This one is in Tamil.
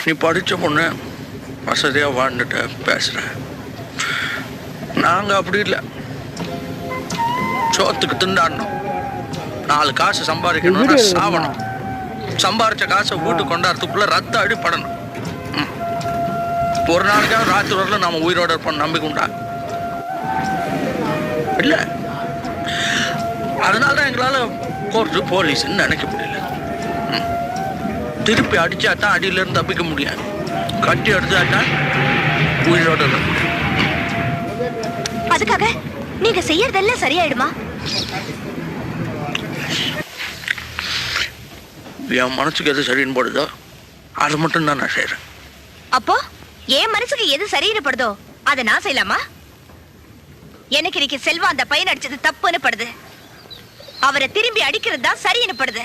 நீ படித்த பொண்ணு வசதியாக வாழ்ந்துட்ட பேசுகிற. நாங்கள் அப்படி இல்லை. சோத்துக்கு திண்டாடணும், 4 காசு சம்பாதிக்கணும்னா சாவணும். சம்பாரிச்ச காசை வீட்டுக்கு கொண்டாடுறதுக்குள்ள ரத்த அடிப்படணும். ஒரு நாளைக்காவது ராத்திரி வரல நம்ம உயிரோட இருப்போம் நம்பிக்கை உண்டா? இல்லை. அதனால தான் எங்களால் கோர்ட்டு போலீஸ்ன்னு நினைக்க முடியல. திருப்பி அடித்தா தான் அடியிலேருந்து தப்பிக்க முடியாது. கட்டி அடிச்சாதான் உயிரோட இருக்க முடியும். அதுக்காக நீங்க செய்யறதெல்லாம் சரியாயிடுமா? என் மனசுக்கு எது சரின்னு படுதோ அது மட்டும் தான் நான் செய்யறேன். அப்போ என் மனசுக்கு எது சரின்னு படுதோ அதை நான் செய்யலாமா? எனக்கு இன்னைக்கு செல்வா அந்த பையன் அடிச்சது தப்புன்னு படுது. அவரை திரும்பி அடிக்கிறது தான் சரின்னு படுது.